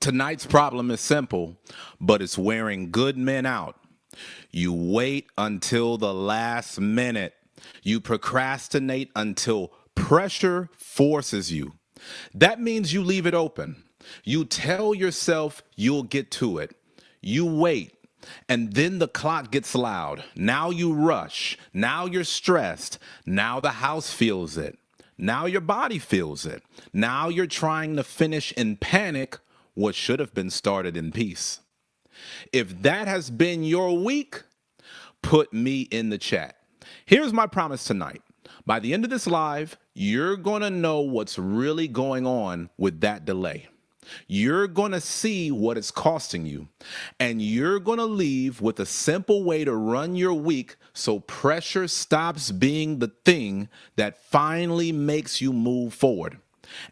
Tonight's problem is simple, but it's wearing good men out. You wait until the last minute. You procrastinate until pressure forces you. That means you leave it open. You tell yourself you'll get to it. You wait. And then the clock gets loud. Now you rush. Now you're stressed. Now the house feels it. Now your body feels it. Now you're trying to finish in panic what should have been started in peace. If that has been your week, put me in the chat. Here's my promise tonight. By the end of this live, you're going to know what's really going on with that delay. You're going to see what it's costing you, and you're going to leave with a simple way to run your week so pressure stops being the thing that finally makes you move forward.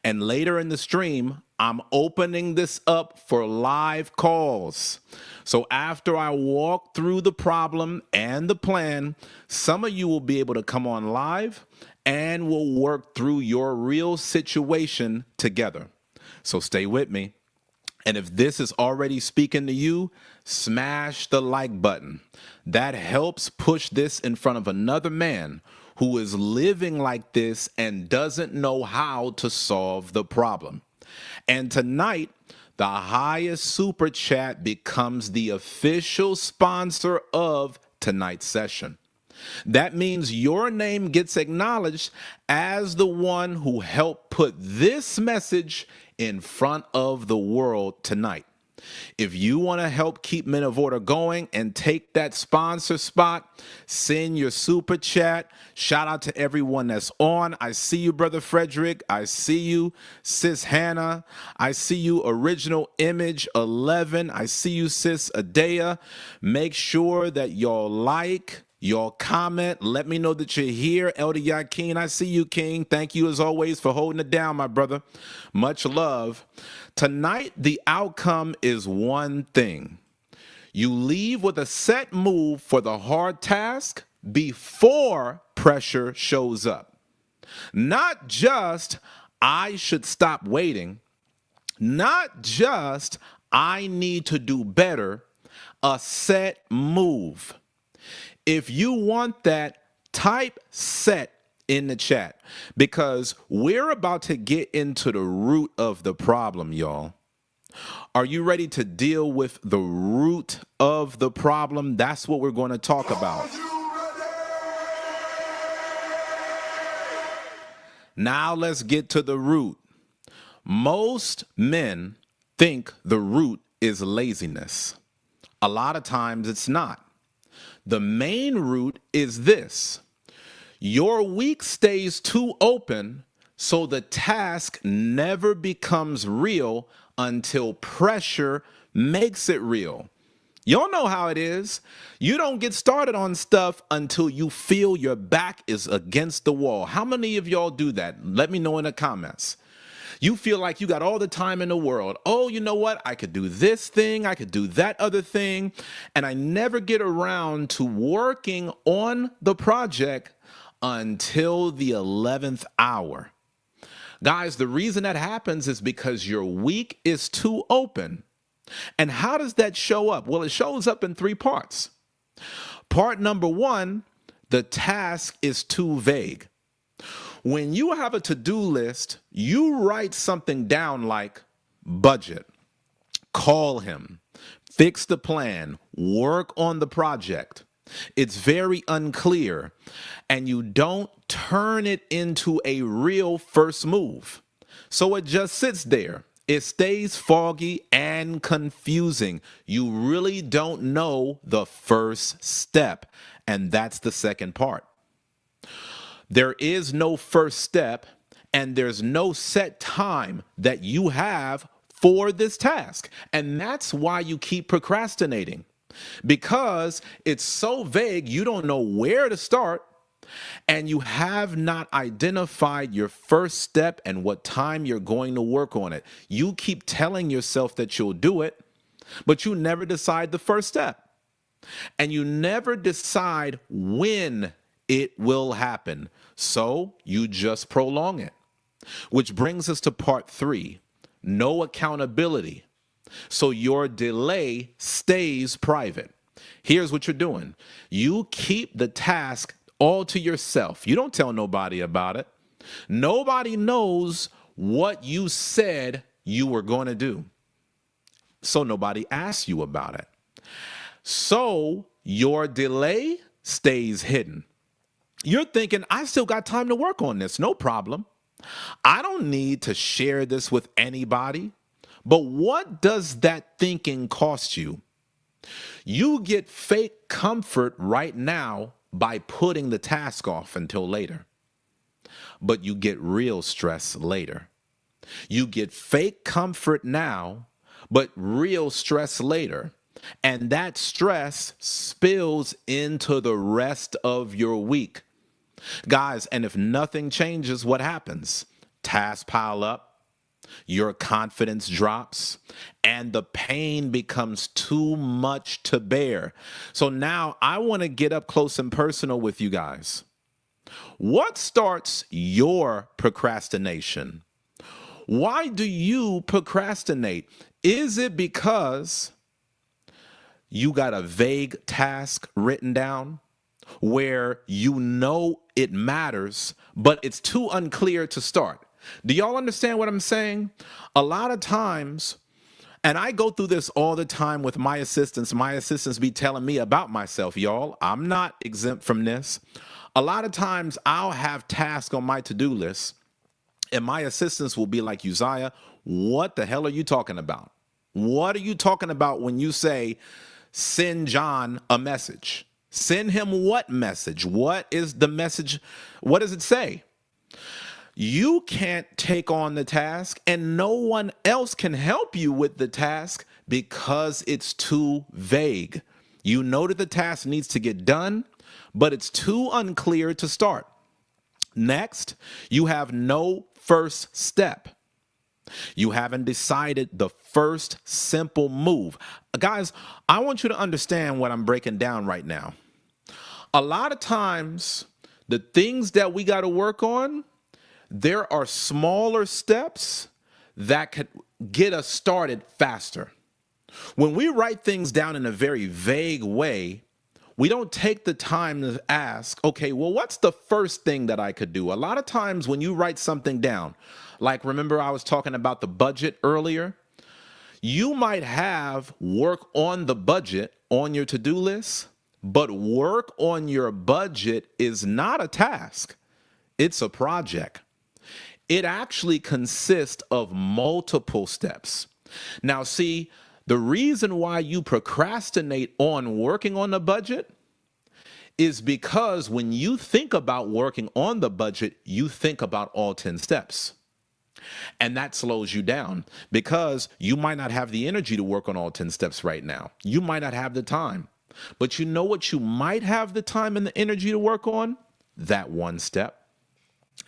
And later in the stream, I'm opening this up for live calls. So after I walk through the problem and the plan, some of you will be able to come on live and we'll work through your real situation together. So stay with me. And if this is already speaking to you, smash the like button. That helps push this in front of another man who is living like this and doesn't know how to solve the problem. And tonight, the highest super chat becomes the official sponsor of tonight's session. That means your name gets acknowledged as the one who helped put this message in front of the world tonight. If you want to help keep Men of Order going and take that sponsor spot, send your super chat. Shout out to everyone that's on. I see you, Brother Frederick. I see you, Sis Hannah. I see you, Original Image 11. I see you, Sis Adea. Make sure that y'all like, y'all comment. Let me know that you're here. Elder Yakin, I see you, King. Thank you as always for holding it down, my brother. Much love. Tonight, the outcome is one thing. You leave with a set move for the hard task before pressure shows up. Not just, I should stop waiting. Not just, I need to do better. A set move. If you want that, type set in the chat because we're about to get into the root of the problem, y'all. Are you ready to deal with the root of the problem? That's what we're going to talk about. Now let's get to the root. Most men think the root is laziness. A lot of times it's not. The main root is this. Your week stays too open, so the task never becomes real until pressure makes it real. Y'all know how it is. You don't get started on stuff until you feel your back is against the wall. How many of y'all do that? Let me know in the comments. You feel like you got all the time in the world. Oh, you know what? I could do this thing. I could do that other thing. And I never get around to working on the project until the 11th hour. Guys, the reason that happens is because your week is too open. And how does that show up? Well, it shows up in three parts. Part number one, the task is too vague. When you have a to-do list, you write something down like budget, call him, fix the plan, work on the project. It's very unclear, and you don't turn it into a real first move. So it just sits there. It stays foggy and confusing. You really don't know the first step, and that's the second part. There is no first step, and there's no set time that you have for this task. And that's why you keep procrastinating, because it's so vague, you don't know where to start, and you have not identified your first step and what time you're going to work on it. You keep telling yourself that you'll do it, but you never decide the first step. And you never decide when it will happen. So you just prolong it. Which brings us to part three, no accountability. So your delay stays private. Here's what you're doing. You keep the task all to yourself. You don't tell nobody about it. Nobody knows what you said you were going to do. So nobody asks you about it. So your delay stays hidden. You're thinking, I still got time to work on this. No problem. I don't need to share this with anybody. But what does that thinking cost you? You get fake comfort right now by putting the task off until later. But you get real stress later. You get fake comfort now, but real stress later. And that stress spills into the rest of your week. Guys, and if nothing changes, what happens? Tasks pile up, your confidence drops, and the pain becomes too much to bear. So now I want to get up close and personal with you guys. What starts your procrastination? Why do you procrastinate? Is it because you got a vague task written down where you know it matters, but it's too unclear to start? Do y'all understand what I'm saying? A lot of times, and I go through this all the time with my assistants. My assistants be telling me about myself, y'all. I'm not exempt from this. A lot of times I'll have tasks on my to-do list, and my assistants will be like, Uzziah, what the hell are you talking about? What are you talking about when you say, send John a message? Send him what message? What is the message? What does it say? You can't take on the task, and no one else can help you with the task because it's too vague. You know that the task needs to get done, but it's too unclear to start. Next, you have no first step. You haven't decided the first simple move. Guys, I want you to understand what I'm breaking down right now. A lot of times, the things that we got to work on, there are smaller steps that could get us started faster. When we write things down in a very vague way, we don't take the time to ask, okay, well, what's the first thing that I could do? A lot of times when you write something down, like remember I was talking about the budget earlier, you might have work on the budget on your to-do list, but work on your budget is not a task. It's a project. It actually consists of multiple steps. Now, see, the reason why you procrastinate on working on the budget is because when you think about working on the budget, you think about all 10 steps. And that slows you down because you might not have the energy to work on all 10 steps right now. You might not have the time. But you know what you might have the time and the energy to work on? That one step.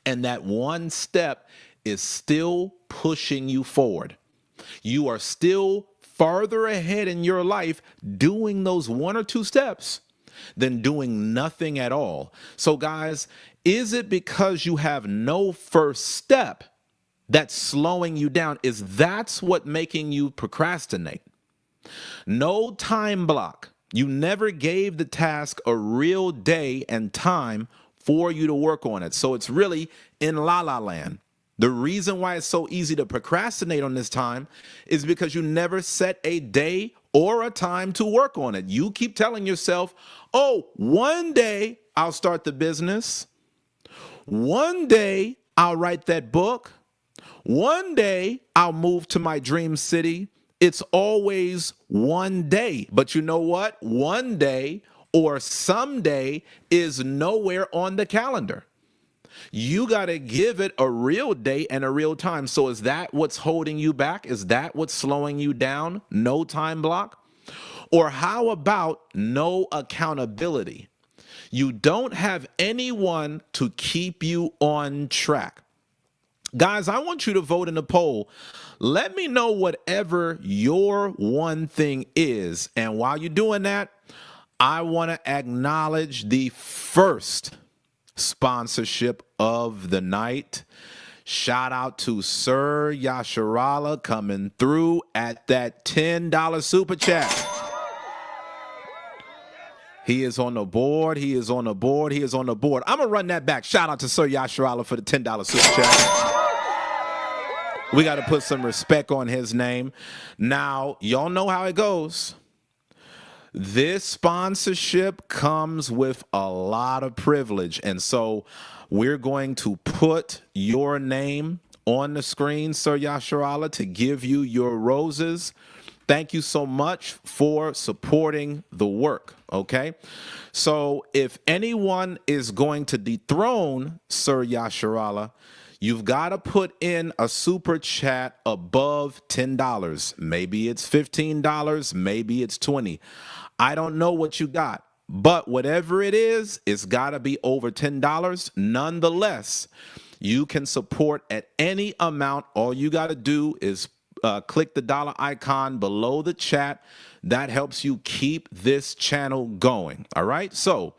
And that one step is still pushing you forward. You are still farther ahead in your life doing those one or two steps than doing nothing at all. So guys, is it because you have no first step that's slowing you down? That's what making you procrastinate? No time block. You never gave the task a real day and time for you to work on it. So it's really in la la land. The reason why it's so easy to procrastinate on this time is because you never set a day or a time to work on it. You keep telling yourself, oh, one day I'll start the business. One day I'll write that book. One day I'll move to my dream city. It's always one day. But you know what? One day or someday is nowhere on the calendar. You got to give it a real date and a real time. So is that what's holding you back? Is that what's slowing you down? No time block? Or how about no accountability? You don't have anyone to keep you on track. Guys, I want you to vote in the poll. Let me know whatever your one thing is. And while you're doing that, I want to acknowledge the first sponsorship of the night. Shout out to Sir Yasharala coming through at that $10 super chat. He is on the board. He is on the board. He is on the board. I'm going to run that back. Shout out to Sir Yasharala for the $10 super chat. We got to put some respect on his name. Now, y'all know how it goes. This sponsorship comes with a lot of privilege. And so we're going to put your name on the screen, Sir Yasharala, to give you your roses. Thank you so much for supporting the work, okay? So if anyone is going to dethrone Sir Yasharala, you've got to put in a super chat above $10. Maybe it's $15, maybe it's $20. I don't know what you got, but whatever it is, it's got to be over $10. Nonetheless, you can support at any amount. All you got to do is click the dollar icon below the chat. That helps you keep this channel going. All right. So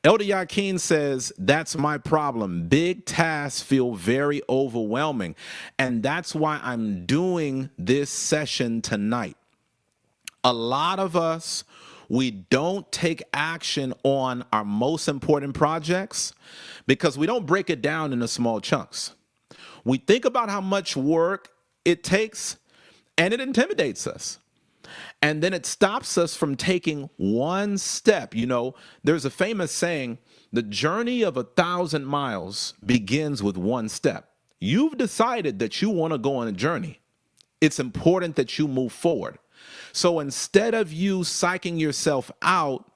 Elder Yakin says, that's my problem. Big tasks feel very overwhelming. And that's why I'm doing this session tonight. A lot of us, we don't take action on our most important projects because we don't break it down into small chunks. We think about how much work it takes, and it intimidates us. And then it stops us from taking one step. You know, there's a famous saying, the journey of 1,000 miles begins with one step. You've decided that you want to go on a journey. It's important that you move forward. So instead of you psyching yourself out,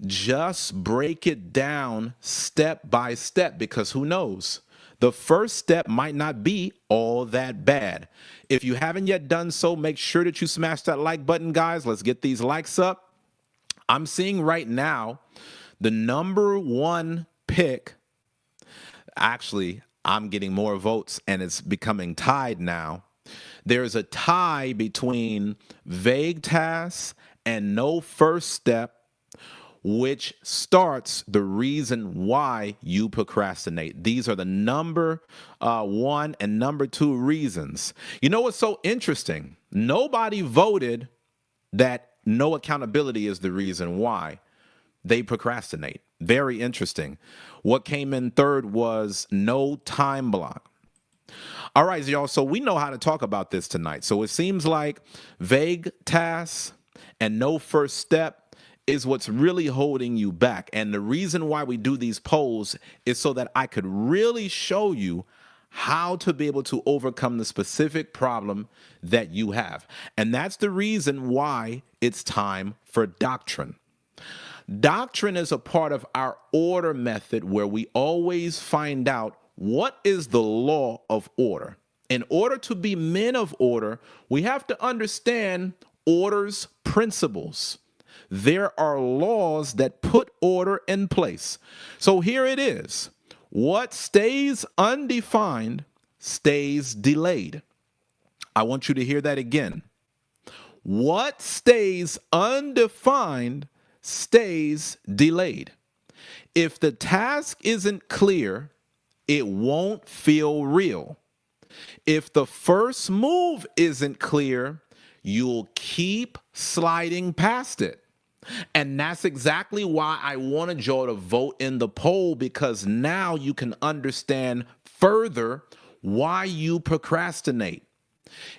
just break it down step by step, because who knows? The first step might not be all that bad. If you haven't yet done so, make sure that you smash that like button, guys. Let's get these likes up. I'm seeing right now the number one pick. Actually, I'm getting more votes and it's becoming tied now. There's a tie between vague tasks and no first step, which starts the reason why you procrastinate. These are the number one and number two reasons. You know what's so interesting? Nobody voted that no accountability is the reason why they procrastinate. Very interesting. What came in third was no time block. All right, y'all. So we know how to talk about this tonight. So it seems like vague tasks and no first step is what's really holding you back. And the reason why we do these polls is so that I could really show you how to be able to overcome the specific problem that you have. And that's the reason why it's time for doctrine. Doctrine is a part of our order method where we always find out what is the law of order. In order to be men of order, we have to understand order's principles. There are laws that put order in place. So here it is. What stays undefined stays delayed. I want you to hear that again. What stays undefined stays delayed. If the task isn't clear, it won't feel real. If the first move isn't clear, you'll keep sliding past it. And that's exactly why I wanted y'all to vote in the poll, because now you can understand further why you procrastinate.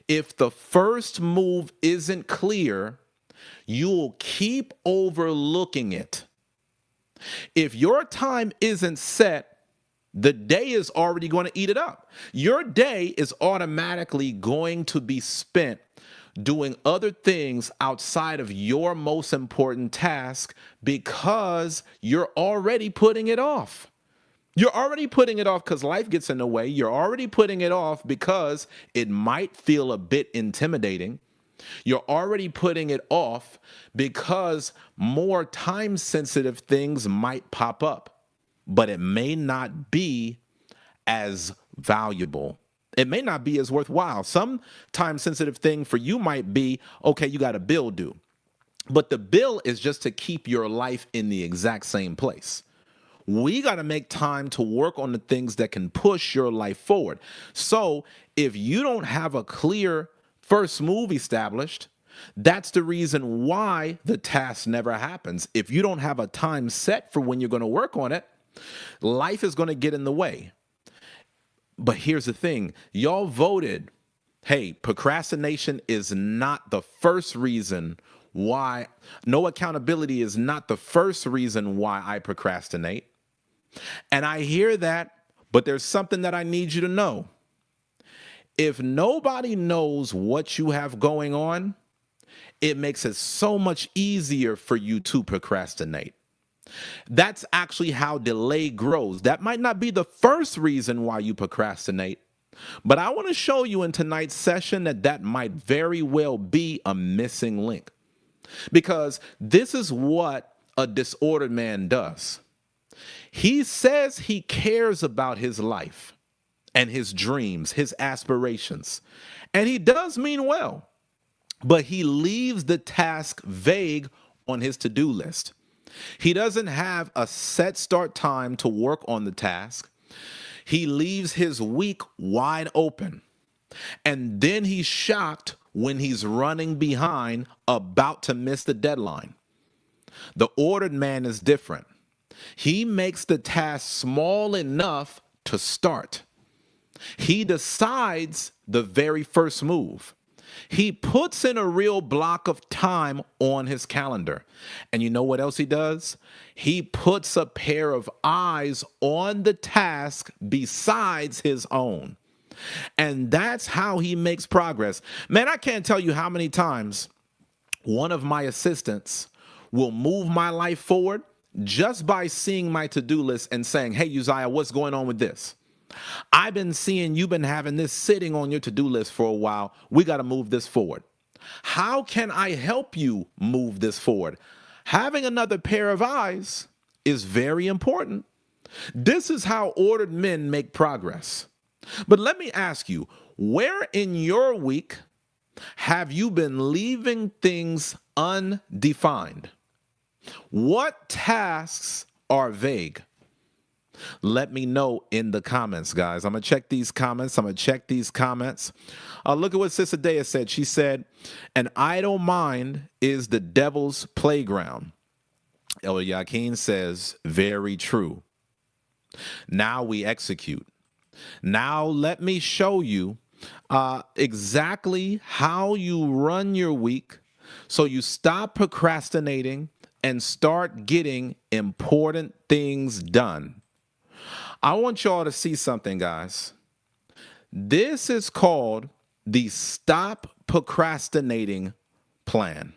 If the first move isn't clear, you'll keep overlooking it. If your time isn't set, the day is already going to eat it up. Your day is automatically going to be spent doing other things outside of your most important task because you're already putting it off. You're already putting it off because life gets in the way. You're already putting it off because it might feel a bit intimidating. You're already putting it off because more time-sensitive things might pop up, but it may not be as valuable. It may not be as worthwhile. Some time-sensitive thing for you might be, okay, you got a bill due, but the bill is just to keep your life in the exact same place. We got to make time to work on the things that can push your life forward. So if you don't have a clear first move established, that's the reason why the task never happens. If you don't have a time set for when you're going to work on it, life is going to get in the way. But here's the thing, y'all voted, hey, procrastination is not the first reason why, no accountability is not the first reason why I procrastinate. And I hear that, but there's something that I need you to know. If nobody knows what you have going on, it makes it so much easier for you to procrastinate. That's actually how delay grows. That might not be the first reason why you procrastinate, but I want to show you in tonight's session that might very well be a missing link. Because this is what a disordered man does. He says he cares about his life and his dreams, his aspirations, and he does mean well, but he leaves the task vague on his to-do list. He doesn't have a set start time to work on the task. He leaves his week wide open. And then he's shocked when he's running behind, about to miss the deadline. The ordered man is different. He makes the task small enough to start. He decides the very first move. He puts in a real block of time on his calendar. And you know what else he does? He puts a pair of eyes on the task besides his own. And that's how he makes progress. Man, I can't tell you how many times one of my assistants will move my life forward just by seeing my to-do list and saying, hey, Uzziah, what's going on with this? I've been seeing you've been having this sitting on your to-do list for a while. We got to move this forward. How can I help you move this forward? Having another pair of eyes is very important. This is how ordered men make progress. But let me ask you, where in your week have you been leaving things undefined? What tasks are vague? Let me know in the comments, guys. I'm going to check these comments. Look at what Sister Dea said. She said, an idle mind is the devil's playground. El Yakin says, very true. Now we execute. Now let me show you exactly how you run your week so you stop procrastinating and start getting important things done. I want y'all to see something, guys. This is called the Stop Procrastinating Plan.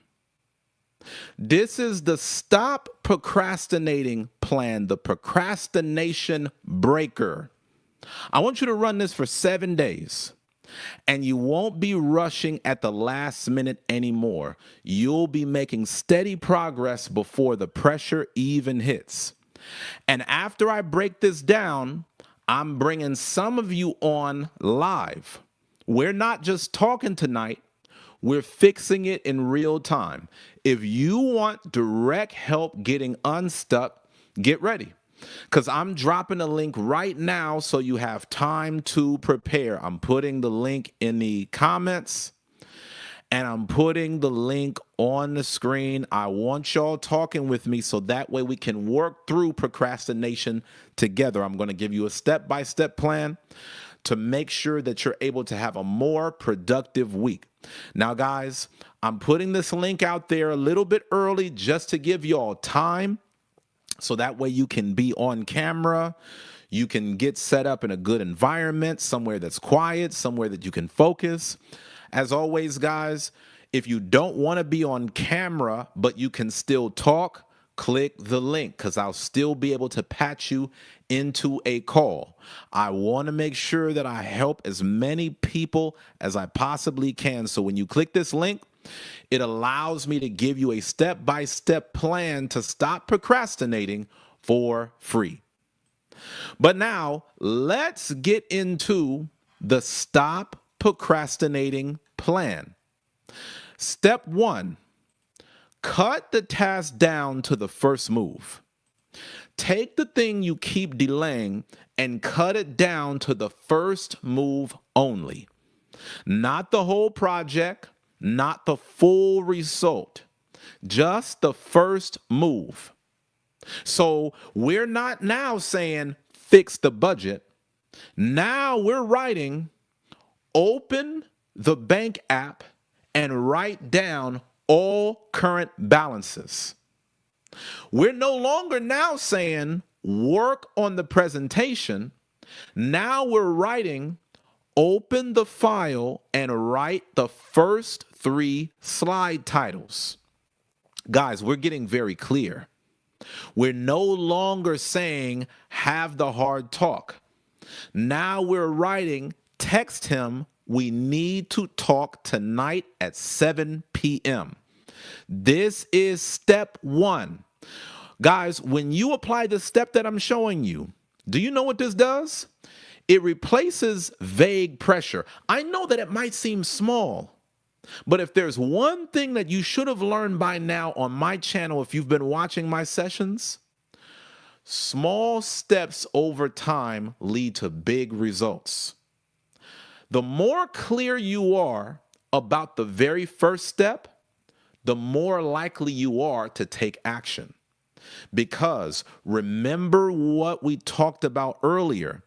This is the Stop Procrastinating Plan, the procrastination breaker. I want you to run this for 7 days, and you won't be rushing at the last minute anymore. You'll be making steady progress before the pressure even hits. And after I break this down, I'm bringing some of you on live. We're not just talking tonight. We're fixing it in real time. If you want direct help getting unstuck, get ready. Because I'm dropping a link right now so you have time to prepare. I'm putting the link in the comments. And I'm putting the link on the screen. I want y'all talking with me so that way we can work through procrastination together. I'm going to give you a step-by-step plan to make sure that you're able to have a more productive week. Now, guys, I'm putting this link out there a little bit early just to give y'all time so that way you can be on camera. You can get set up in a good environment, somewhere that's quiet, somewhere that you can focus. As always, guys, if you don't want to be on camera, but you can still talk, click the link because I'll still be able to patch you into a call. I want to make sure that I help as many people as I possibly can. So when you click this link, it allows me to give you a step-by-step plan to stop procrastinating for free. But now let's get into the Stop Procrastinating Plan. Step 1, cut the task down to the first move. Take the thing you keep delaying and cut it down to the first move only. Not the whole project, not the full result, just the first move. So we're not now saying fix the budget. Now we're writing open the bank app and write down all current balances. We're no longer now saying work on the presentation. Now we're writing open the file and write the first 3 slide titles. Guys, we're getting very clear. We're no longer saying have the hard talk. Now we're writing text him we need to talk tonight at 7 p.m. This is step 1. Guys, when you apply the step that I'm showing you, do you know what this does? It replaces vague pressure. I know that it might seem small, but if there's one thing that you should have learned by now on my channel, if you've been watching my sessions, small steps over time lead to big results. The more clear you are about the very first step, the more likely you are to take action. Because remember what we talked about earlier,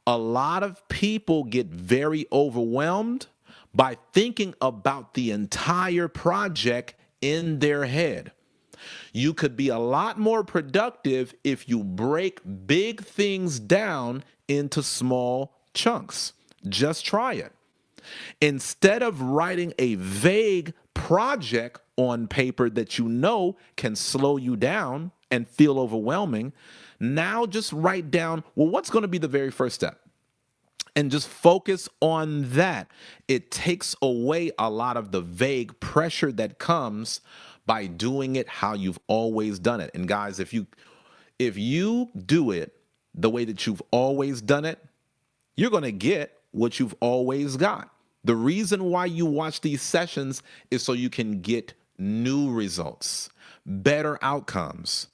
a lot of people get very overwhelmed by thinking about the entire project in their head. You could be a lot more productive if you break big things down into small chunks. Just try it. Instead of writing a vague project on paper that you know can slow you down and feel overwhelming, now just write down, well, what's going to be the very first step? And just focus on that. It takes away a lot of the vague pressure that comes by doing it how you've always done it. And guys, if you do it the way that you've always done it, you're going to get what you've always got. The reason why you watch these sessions is so you can get new results, better outcomes.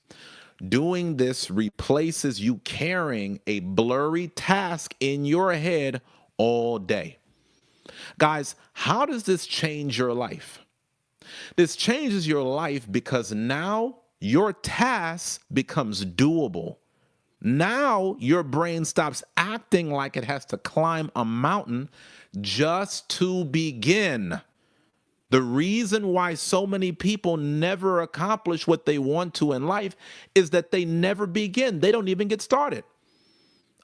Doing this replaces you carrying a blurry task in your head all day. Guys, how does this change your life? This changes your life because now your task becomes doable. Now your brain stops acting like it has to climb a mountain just to begin. The reason why so many people never accomplish what they want to in life is that they never begin. They don't even get started.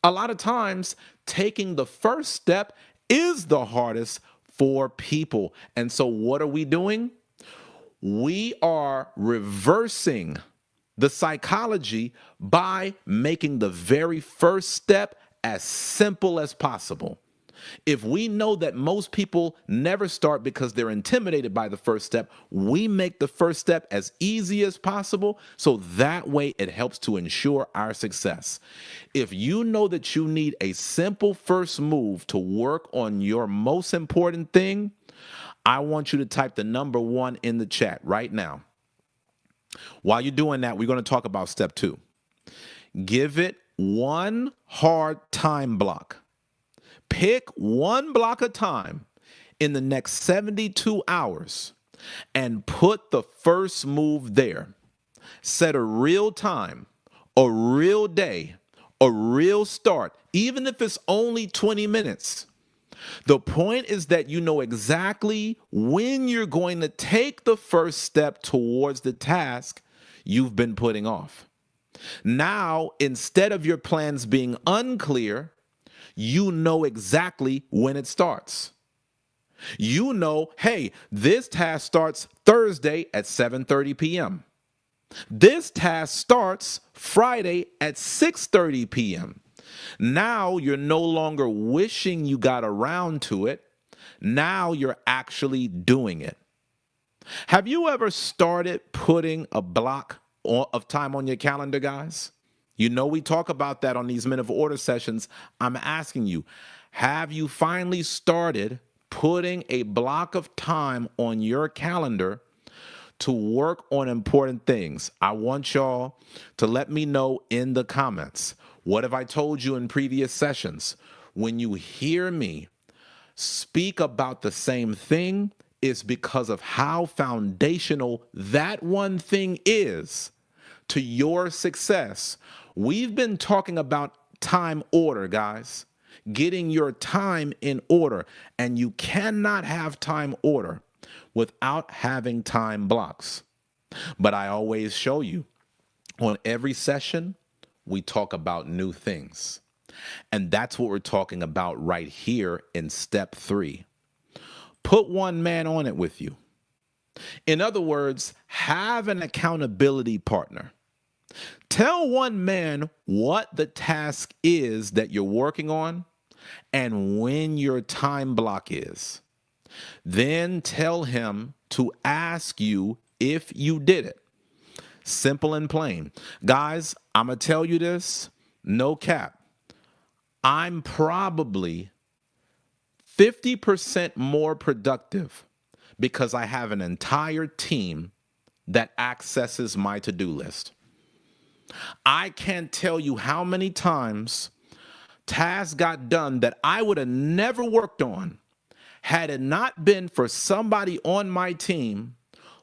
A lot of times, taking the first step is the hardest for people. And so what are we doing? We are reversing the psychology by making the very first step as simple as possible. If we know that most people never start because they're intimidated by the first step, we make the first step as easy as possible, so that way it helps to ensure our success. If you know that you need a simple first move to work on your most important thing, I want you to type the number 1 in the chat right now. While you're doing that, we're going to talk about step 2. Give it one hard time block. Pick one block of time in the next 72 hours and put the first move there. Set a real time, a real day, a real start, even if it's only 20 minutes. The point is that you know exactly when you're going to take the first step towards the task you've been putting off. Now, instead of your plans being unclear, you know exactly when it starts. You know, hey, this task starts Thursday at 7:30 p.m. This task starts Friday at 6:30 p.m. Now you're no longer wishing you got around to it. Now you're actually doing it. Have you ever started putting a block of time on your calendar, guys? You know, we talk about that on these Men of Order sessions. I'm asking you, have you finally started putting a block of time on your calendar to work on important things. I want y'all to let me know in the comments. What have I told you in previous sessions? When you hear me speak about the same thing, it's because of how foundational that one thing is to your success. We've been talking about time order, guys, getting your time in order, and you cannot have time order without having time blocks. But I always show you on every session, we talk about new things. And that's what we're talking about right here in step 3. Put one man on it with you. In other words, have an accountability partner. Tell one man what the task is that you're working on and when your time block is. Then tell him to ask you if you did it. Simple and plain. Guys, I'm going to tell you this, no cap. I'm probably 50% more productive because I have an entire team that accesses my to-do list. I can't tell you how many times tasks got done that I would have never worked on had it not been for somebody on my team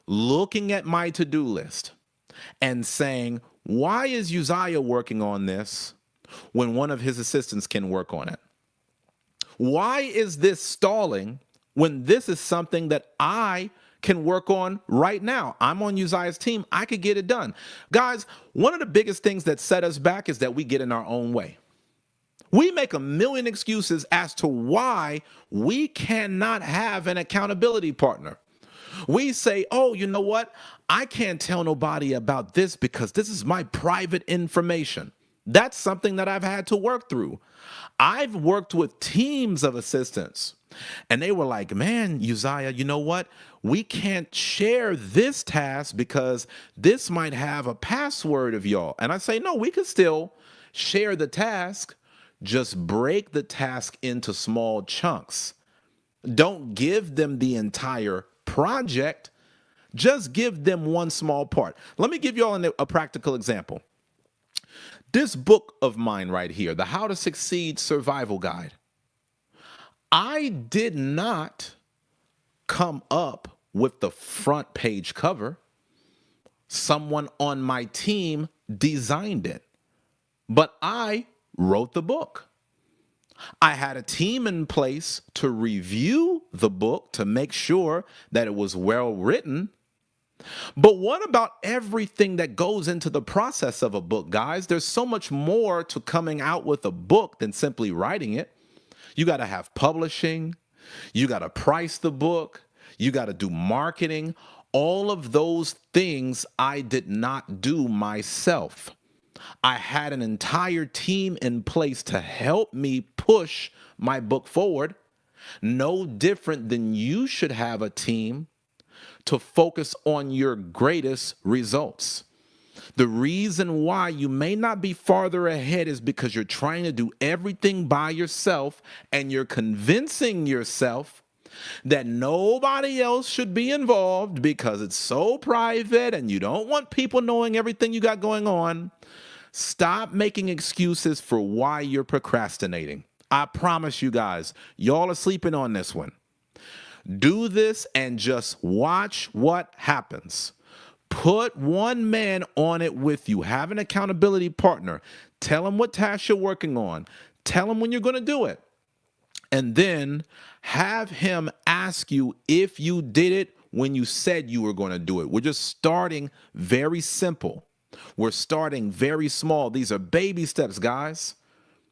looking at my to-do list and saying, why is Uzziah working on this when one of his assistants can work on it? Why is this stalling when this is something that I can work on right now? I'm on Uzziah's team. I could get it done. Guys, one of the biggest things that set us back is that we get in our own way. We make a million excuses as to why we cannot have an accountability partner. We say, oh, you know what? I can't tell nobody about this because this is my private information. That's something that I've had to work through. I've worked with teams of assistants, and they were like, man, Uzziah, you know what? We can't share this task because this might have a password of y'all. And I say, no, we could still share the task. Just break the task into small chunks. Don't give them the entire project. Just give them one small part. Let me give you all a practical example. This book of mine right here, the How to Succeed Survival Guide, I did not come up with the front page cover. Someone on my team designed it, but I wrote the book. I had a team in place to review the book to make sure that it was well written. But what about everything that goes into the process of a book, guys? There's so much more to coming out with a book than simply writing it. You got to have publishing. You got to price the book. You got to do marketing. All of those things I did not do myself. I had an entire team in place to help me push my book forward. No different than you should have a team to focus on your greatest results. The reason why you may not be farther ahead is because you're trying to do everything by yourself and you're convincing yourself that nobody else should be involved because it's so private and you don't want people knowing everything you got going on. Stop making excuses for why you're procrastinating. I promise you guys, y'all are sleeping on this one. Do this and just watch what happens. Put one man on it with you. Have an accountability partner. Tell him what task you're working on. Tell him when you're going to do it. And then have him ask you if you did it when you said you were going to do it. We're just starting very simple. We're starting very small. These are baby steps, guys.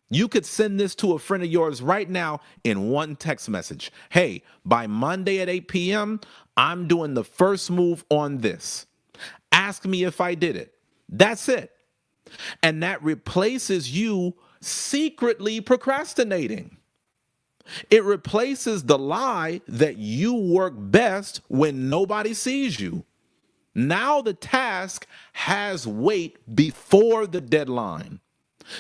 You could send this to a friend of yours right now in one text message. Hey, by Monday at 8 p.m., I'm doing the first move on this. Ask me if I did it. That's it. And that replaces you secretly procrastinating. It replaces the lie that you work best when nobody sees you. Now the task has weight before the deadline.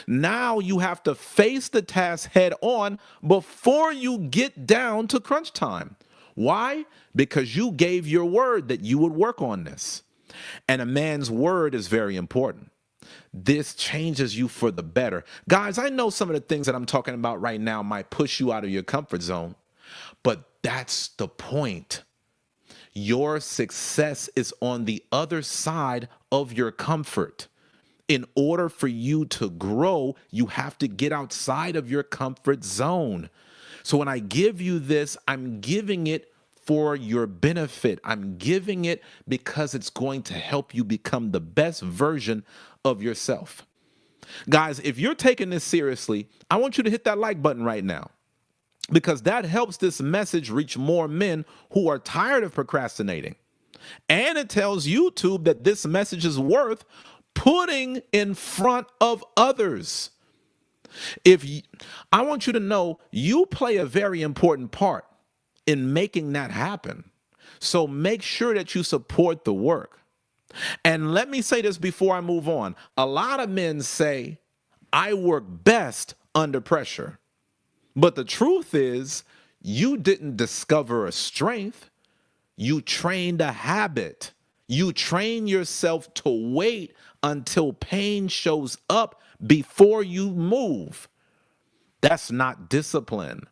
Now you have to face the task head on before you get down to crunch time. Why? Because you gave your word that you would work on this. And a man's word is very important. This changes you for the better. Guys, I know some of the things that I'm talking about right now might push you out of your comfort zone, but that's the point. Your success is on the other side of your comfort. In order for you to grow, you have to get outside of your comfort zone. So when I give you this, I'm giving it for your benefit. I'm giving it because it's going to help you become the best version of yourself. Guys, if you're taking this seriously, I want you to hit that like button right now, because that helps this message reach more men who are tired of procrastinating. And it tells YouTube that this message is worth putting in front of others. I want you to know you play a very important part in making that happen. So make sure that you support the work. And let me say this before I move on. A lot of men say, I work best under pressure. But the truth is, you didn't discover a strength. You trained a habit. You train yourself to wait until pain shows up before you move. That's not discipline.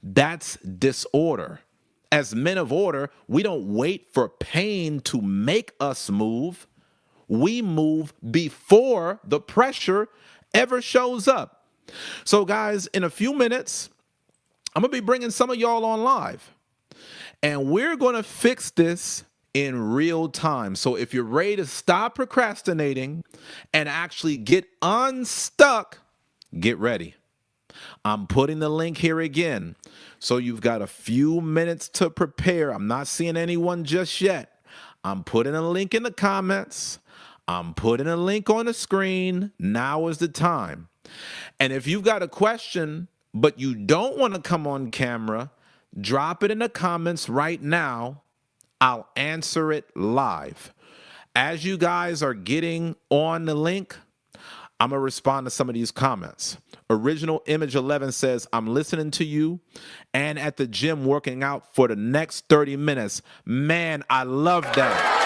That's disorder. As men of order, we don't wait for pain to make us move. We move before the pressure ever shows up. So guys, in a few minutes, I'm going to be bringing some of y'all on live. And we're going to fix this in real time. So if you're ready to stop procrastinating and actually get unstuck, get ready. I'm putting the link here again. So you've got a few minutes to prepare. I'm not seeing anyone just yet. I'm putting a link in the comments. I'm putting a link on the screen. Now is the time. And if you've got a question, but you don't want to come on camera, drop it in the comments right now. I'll answer it live. As you guys are getting on the link, I'm going to respond to some of these comments. Original Image 11 says, I'm listening to you and at the gym working out for the next 30 minutes. Man, I love that.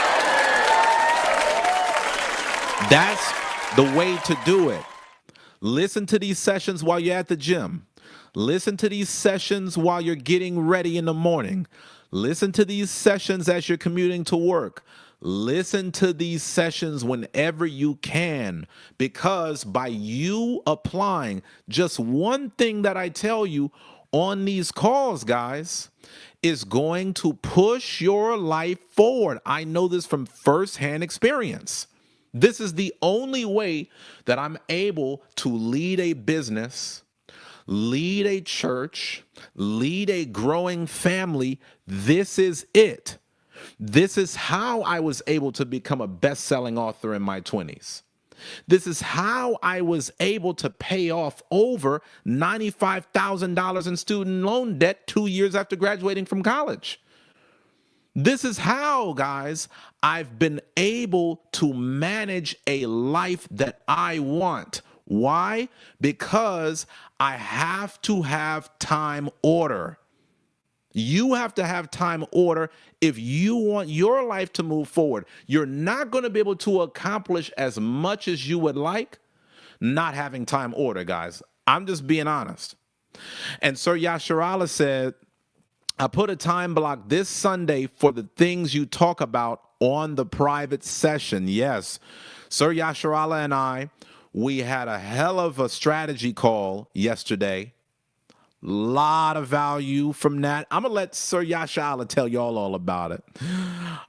That's the way to do it. Listen to these sessions while you're at the gym. Listen to these sessions while you're getting ready in the morning. Listen to these sessions as you're commuting to work. Listen to these sessions whenever you can, because by you applying just one thing that I tell you on these calls, guys, is going to push your life forward. I know this from firsthand experience. This is the only way that I'm able to lead a business, lead a church, lead a growing family. This is it. This is how I was able to become a best-selling author in my 20s. This is how I was able to pay off over $95,000 in student loan debt 2 years after graduating from college. This is how, guys, I've been able to manage a life that I want. Why? Because I have to have time order. You have to have time order if you want your life to move forward. You're not going to be able to accomplish as much as you would like not having time order, guys. I'm just being honest. And Sir Yasharala said, I put a time block this Sunday for the things you talk about on the private session. Yes, Sir Yasharala and I, we had a hell of a strategy call yesterday. Lot of value from that. I'm going to let Sir Yasharala tell y'all all about it.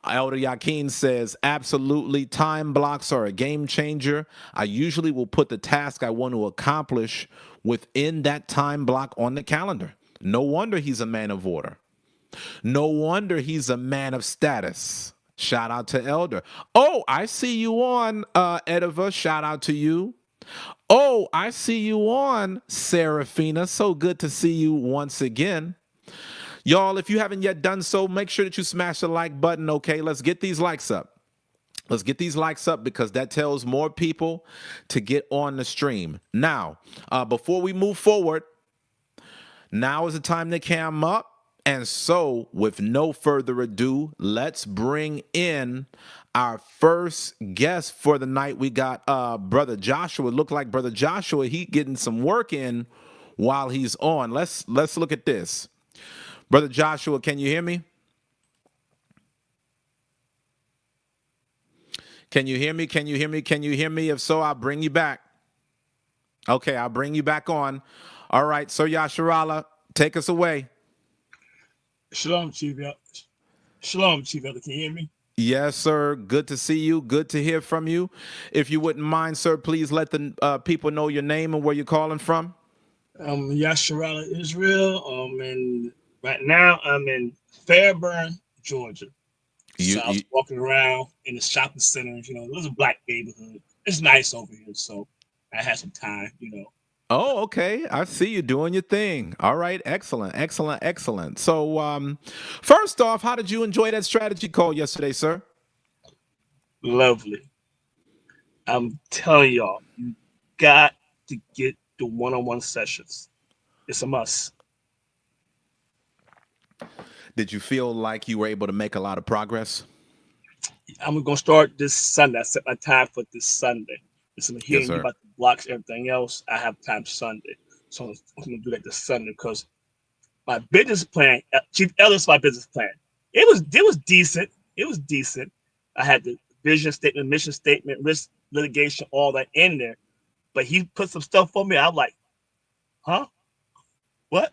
Elder Yakin says, absolutely, time blocks are a game changer. I usually will put the task I want to accomplish within that time block on the calendar. No wonder he's a man of order. No wonder he's a man of status. Shout out to Elder. Oh, I see you on, Ediva. Shout out to you. Oh, I see you on, Serafina. So good to see you once again. Y'all, if you haven't yet done so, make sure that you smash the like button, okay? Let's get these likes up. Let's get these likes up because that tells more people to get on the stream. Now, before we move forward, now is the time to cam up And so, with no further ado, let's bring in our first guest for the night. We got Brother Joshua. Look like Brother Joshua, he getting some work in while he's on. Let's look at this. Brother Joshua, can you hear me? Can you hear me? Can you hear me? Can you hear me? If so, I'll bring you back. Okay, I'll bring you back on. All right, so Yasharala, take us away. Shalom, Chief. Shalom, Chief Elder. Can you hear me? Yes, sir. Good to see you. Good to hear from you. If you wouldn't mind, sir, please let the people know your name and where you're calling from. Yasharala, Israel. And right now I'm in Fairburn, Georgia. You, So I was you walking around in the shopping centers. It was a black neighborhood. It's nice over here, so I had some time. Oh, okay. I see you doing your thing. All right. Excellent. Excellent. Excellent. So, first off, how did you enjoy that strategy call yesterday, sir? Lovely. I'm telling y'all, you got to get the one-on-one sessions. It's a must. Did you feel like you were able to make a lot of progress? I'm gonna start this Sunday. I set my time for this Sunday. Since I'm Yes, hearing you sir. about the blocks, everything else, I have time Sunday. So I'm gonna do that this Sunday because my business plan, Chief Ellis, my business plan. It was decent. It was decent. I had the vision statement, mission statement, risk litigation, all that in there. But he put some stuff for me. I'm like, huh? What?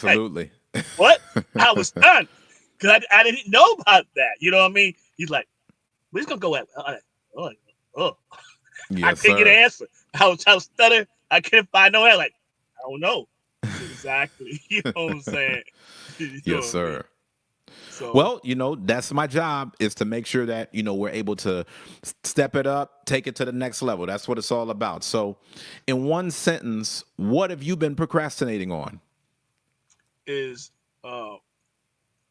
Like, Absolutely. what? I was stunned because I didn't know about that. You know what I mean? He's like, we're just gonna go at. Oh, oh. I Yes, couldn't get sir. an answer. I was stuttering. I couldn't find no answer. Like, I don't know. Exactly. You know what I'm saying? You know Yes, what I mean? sir. So Well, that's my job is to make sure that, we're able to step it up, take it to the next level. That's what it's all about. So, in one sentence, what have you been procrastinating on? is uh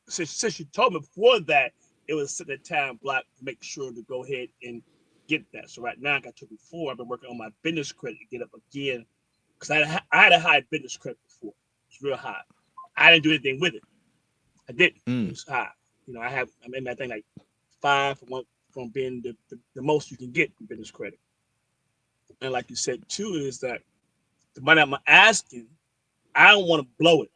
since you told me before that it was sitting at time block to make sure to go ahead and get that. So right now, like I told you before, I've been working on my business credit to get up again because I had a high business credit before. It's real high. I didn't do anything with it. I didn't. It Mm, was high. I made my thing like five from being the most you can get in business credit. And like you said too, is that the money I'm asking, I don't want to blow it.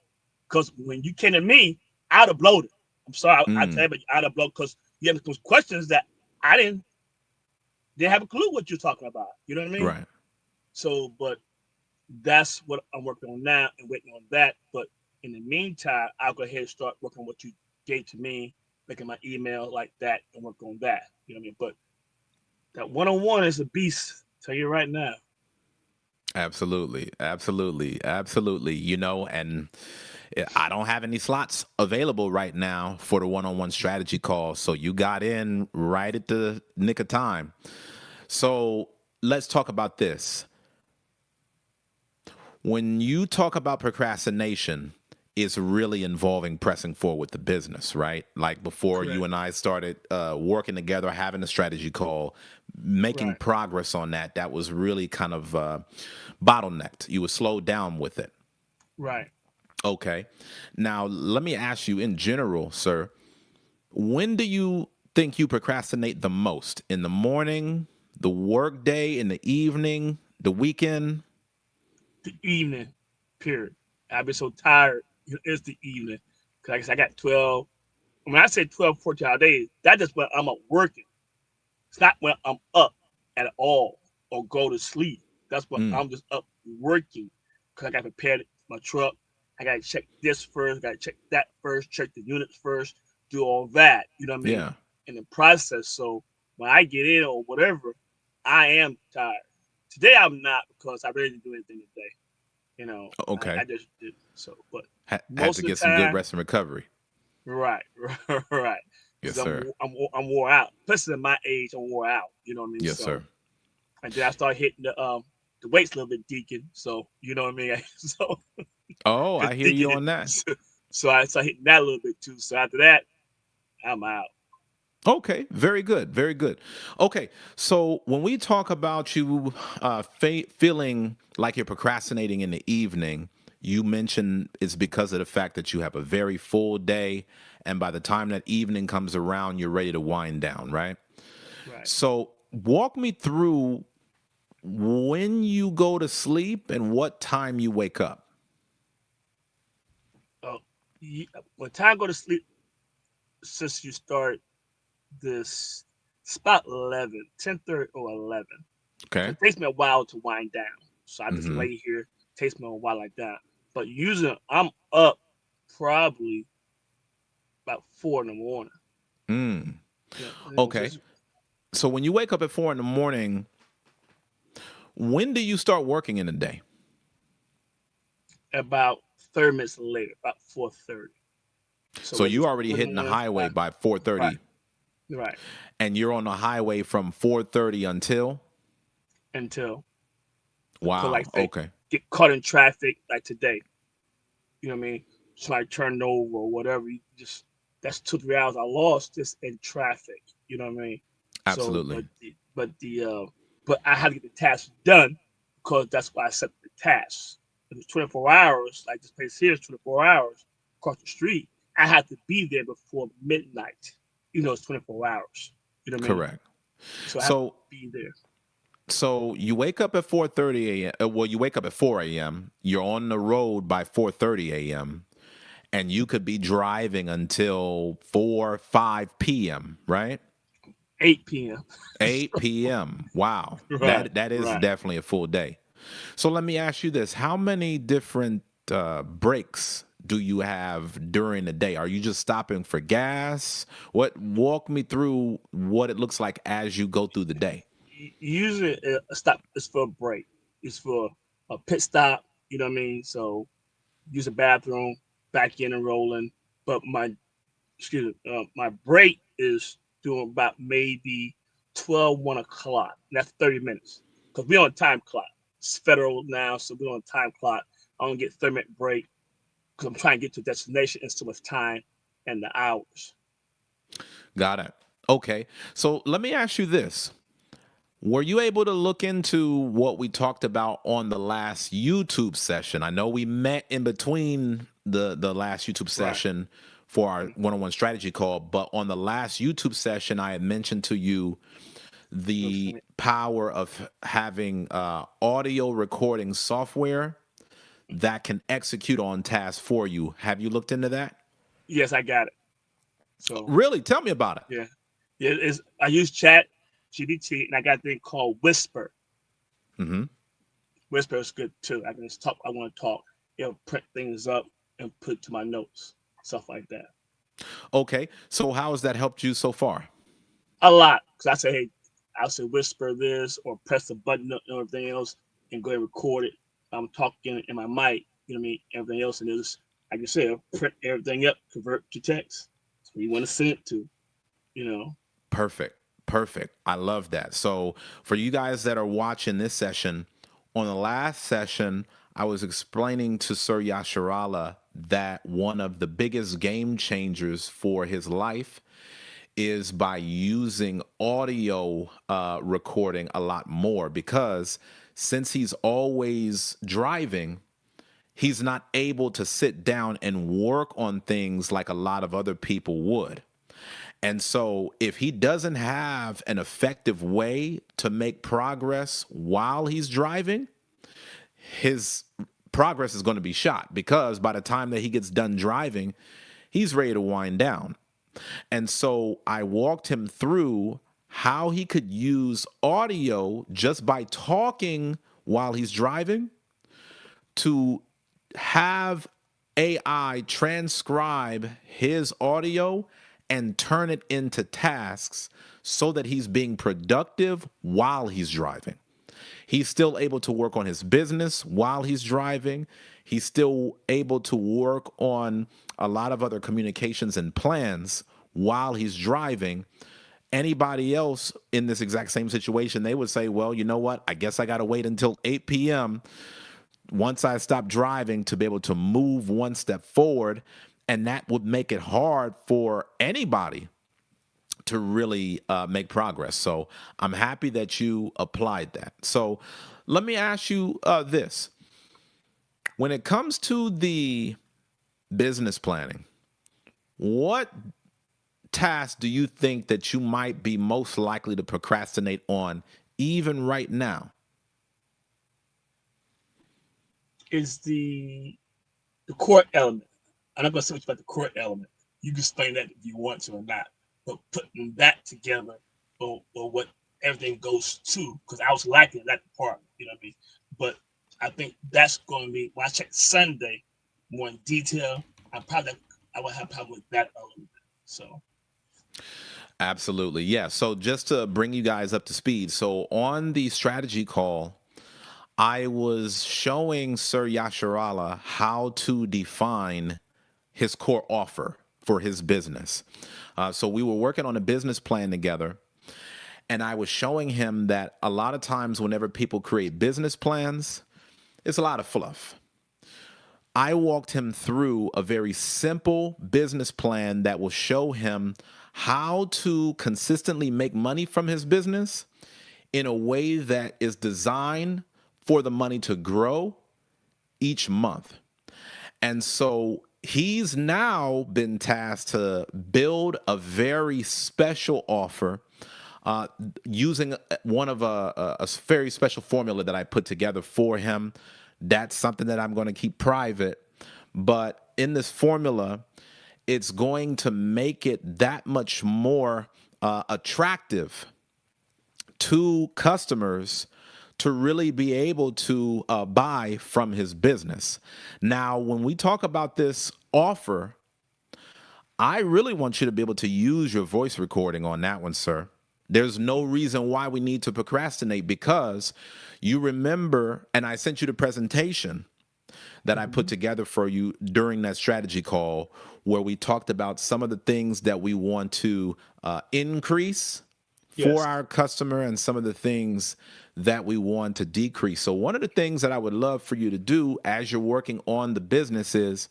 Because when you came to me, I'd have blown it. I'm sorry, I tell mm, you, but I'd have blown because you have those questions that I didn't have a clue what you're talking about. You know what I mean? right. So, but that's what I'm working on now and waiting on that. But in the meantime, I'll go ahead and start working on what you gave to me, making my email like that and work on that. You know what I mean? But that one-on-one is a beast. Tell you right now. Absolutely. Absolutely. Absolutely. And I don't have any slots available right now for the one-on-one strategy call. So you got in right at the nick of time. So let's talk about this. When you talk about procrastination, it's really involving pressing forward with the business, right? Like before you Correct. and I started working together, having a strategy call, making Right. progress on that was really kind of bottlenecked. You were slowed down with it. Right. Okay. Now, let me ask you in general, sir, when do you think you procrastinate the most? In the morning, the work day, in the evening, the weekend? The evening, period. I've been so tired. It's the evening. Cause like I said, I got 12. When I say 12, 14 hour days, that's just when I'm up working. It's not when I'm up at all or go to sleep. That's when Mm, I'm just up working. Cause I got to prepare my truck. I got to check this first. I got to check that first. Check the units first. Do all that. You know what I mean? yeah. In the process. So when I get in or whatever, I am tired. Today I'm not because I really didn't do anything today. Okay. I just did so. But Had most to of get the some good time, rest and recovery. right, right, Yes, because sir. I'm wore out. Especially at my age, I'm wore out. You know what I mean? Yes, So sir. and then I start hitting the weights a little bit, Deacon. So you know what I mean? So Oh, because I hear you Deacon, on that. so I start hitting that a little bit too. So after that, I'm out. Okay, very good, very good. Okay, so when we talk about you feeling like you're procrastinating in the evening, you mentioned it's because of the fact that you have a very full day, and by the time that evening comes around, you're ready to wind down, right? Right. So, walk me through when you go to sleep and what time you wake up. Oh, when time I go to sleep, since you start this, it's about 11, 10:30 or 11. So Okay. it takes me a while to wind down. So I just Mm-hmm. lay here, takes me a while like that. But usually I'm up probably about 4 in the morning. Mm. Okay. Just So when you wake up at 4 in the morning, when do you start working in the day? about 30 minutes later, about 4:30. So So when you it's already four in the hitting the morning, highway by four right, thirty, right, and you're on the highway from 4:30 until. until because Wow. like say Okay. get caught in traffic like today. You know what I mean? Somebody turned over or whatever. You just that's 2 3 hours I lost just in traffic. You know what I mean? So, Absolutely. but I had to get the task done because that's why I set the task. It was 24 hours. Like this place here is 24 hours across the street. I had to be there before midnight. You know, it's 24 hours. You know what I mean? Correct. So I have to So be there. so you wake up at 4:30 a.m. Well, you wake up at 4 a.m. You're on the road by 4:30 a.m. and you could be driving until 4 5 p.m., right? 8 p.m. 8 p.m. Wow. Right, That is right. definitely a full day. So let me ask you this. How many different breaks do you have during the day? Are you just stopping for gas? What walk me through what it looks like as you go through the day. Usually a stop is for a break. It's for a pit stop. You know what I mean? So use a bathroom, back in and rolling. But my break is doing about maybe 12, 1 o'clock. That's 30 minutes because we're on time clock. It's federal now, so we're on time clock. I don't get 30-minute break because I'm trying to get to a destination in so much time and the hours. Got it. Okay. So let me ask you this. Were you able to look into what we talked about on the last YouTube session? I know we met in between the last YouTube Right. session for our one-on-one strategy call, but on the last YouTube session, I had mentioned to you the power of having audio recording software that can execute on tasks for you. Have you looked into that? Yes, I got it. So Really? Tell me about it. yeah, yeah. Is I use Chat GBT and I got a thing called Whisper. Hmm. Whisper is good too. I can just talk. I want to talk. It'll print things up and put to my notes, stuff like that. Okay. So how has that helped you so far? A lot because I say, hey, I'll say whisper this or press the button and everything else and go ahead and record it. I'm talking in my mic. You know what I mean? Everything else and just like you said, print everything up, convert to text. So you want to send it to. You know. Perfect. Perfect. I love that. So, for you guys that are watching this session, on the last session, I was explaining to Sir Yasharala that one of the biggest game changers for his life is by using audio recording a lot more because since he's always driving, he's not able to sit down and work on things like a lot of other people would. And so, if he doesn't have an effective way to make progress while he's driving, his progress is going to be shot because by the time that he gets done driving, he's ready to wind down. And so, I walked him through how he could use audio just by talking while he's driving to have AI transcribe his audio and turn it into tasks so that he's being productive while he's driving. He's still able to work on his business while he's driving. He's still able to work on a lot of other communications and plans while he's driving. Anybody else in this exact same situation, they would say, well, you know what? I guess I got to wait until 8 p.m. once I stop driving to be able to move one step forward. And that would make it hard for anybody to really make progress. So I'm happy that you applied that. So let me ask you this. When it comes to the business planning, what task do you think that you might be most likely to procrastinate on even right now? Is the court element. I'm not gonna say much about the court element. You can explain that if you want to or not. But putting that together or what everything goes to, because I was lacking in that department, you know what I mean? But I think that's gonna be when I check Sunday more in detail, I will have problem with that element. So Absolutely. Yeah. So just to bring you guys up to speed. So on the strategy call, I was showing Sir Yasharala how to define his core offer for his business. So we were working on a business plan together, and I was showing him that a lot of times, whenever people create business plans, it's a lot of fluff. I walked him through a very simple business plan that will show him how to consistently make money from his business in a way that is designed for the money to grow each month. And so he's now been tasked to build a very special offer uh, using one of a very special formula that I put together for him. That's something that I'm going to keep private. But in this formula, it's going to make it that much more attractive to customers to really be able to buy from his business. Now, when we talk about this offer, I really want you to be able to use your voice recording on that one, sir. There's no reason why we need to procrastinate because you remember, and I sent you the presentation that I put mhm. together for you during that strategy call where we talked about some of the things that we want to increase for Yes. our customer and some of the things that we want to decrease. So one of the things that I would love for you to do as you're working on the business is,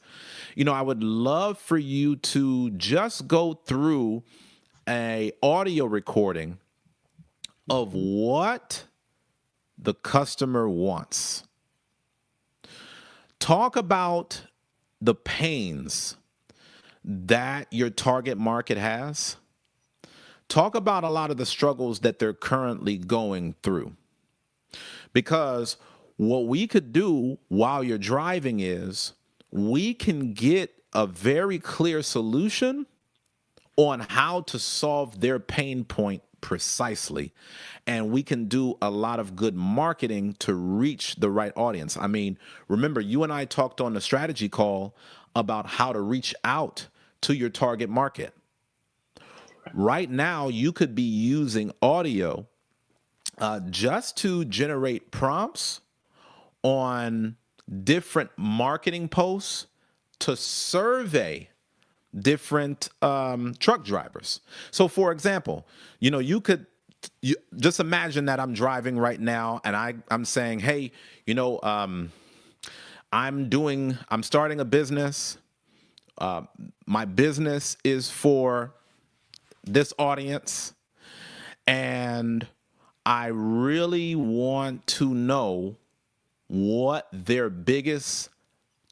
I would love for you to just go through a audio recording of Mhm. what the customer wants. Talk about the pains that your target market has. Talk about a lot of the struggles that they're currently going through. Because what we could do while you're driving is we can get a very clear solution on how to solve their pain point precisely. And we can do a lot of good marketing to reach the right audience. I mean, remember, you and I talked on the strategy call about how to reach out to your target market. Right now, you could be using audio just to generate prompts on different marketing posts to survey different truck drivers. So, for example, you could just imagine that I'm driving right now and I'm saying, hey, I'm starting a business. My business is for this audience, and I really want to know what their biggest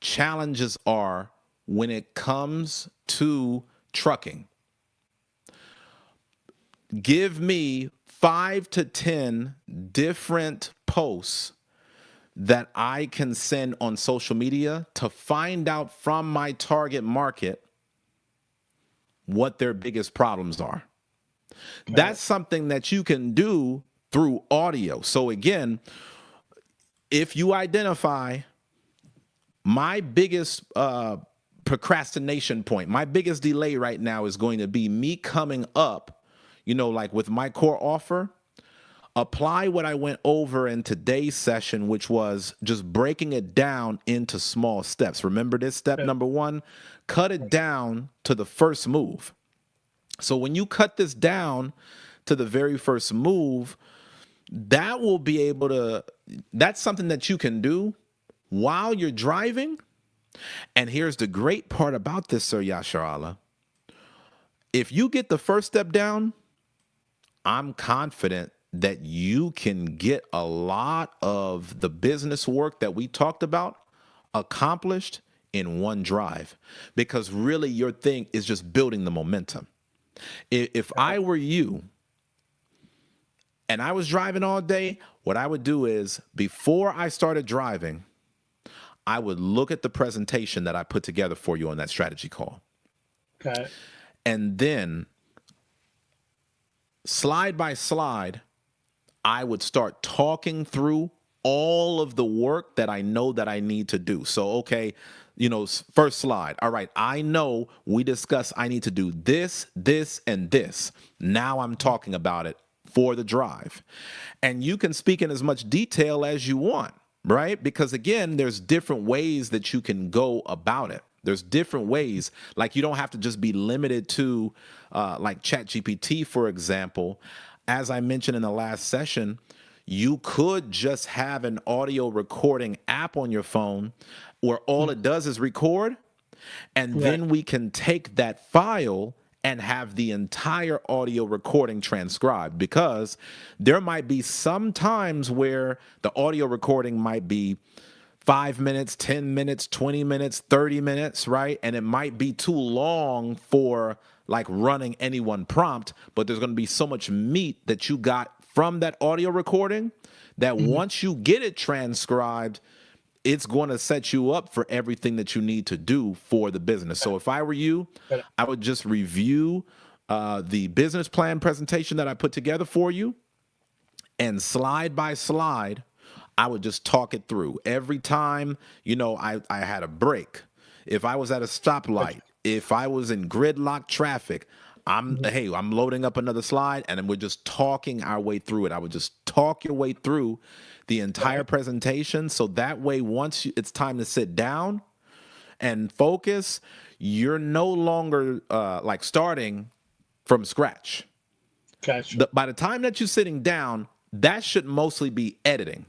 challenges are when it comes to trucking. Give me 5 to 10 different posts that I can send on social media to find out from my target market what their biggest problems are. Got it. That's something that you can do through audio. So, again, if you identify my biggest procrastination point, my biggest delay right now is going to be me coming up, like with my core offer. Apply what I went over in today's session, which was just breaking it down into small steps. Remember this step Okay. number one? Cut it down to the first move. So when you cut this down to the very first move, that will be able to, that's something that you can do while you're driving. And here's the great part about this, Sir Yasharala. If you get the first step down, I'm confident that you can get a lot of the business work that we talked about accomplished in one drive, because really your thing is just building the momentum. If I were you and I was driving all day, what I would do is before I started driving, I would look at the presentation that I put together for you on that strategy call. Okay. And then slide by slide, I would start talking through all of the work that I know that I need to do. So, okay, first slide. All right, I know we discussed I need to do this, this, and this. Now I'm talking about it for the drive. And you can speak in as much detail as you want, right? Because again, there's different ways that you can go about it. There's different ways. Like, you don't have to just be limited to like ChatGPT, for example. As I mentioned in the last session, you could just have an audio recording app on your phone where all it does is record, and then we can take that file and have the entire audio recording transcribed, because there might be some times where the audio recording might be 5 minutes, 10 minutes, 20 minutes, 30 minutes, right? And it might be too long for like running any one prompt, but there's going to be so much meat that you got from that audio recording that once you get it transcribed, it's going to set you up for everything that you need to do for the business. So if I were you, I would just review the business plan presentation that I put together for you, and slide by slide, I would just talk it through. Every time, I had a break, if I was at a stoplight, if I was in gridlock traffic, I'm loading up another slide, and then we're just talking our way through it. I would just talk your way through the entire presentation, so that way once it's time to sit down and focus, you're no longer like starting from scratch. Gotcha. By the time that you're sitting down, that should mostly be editing.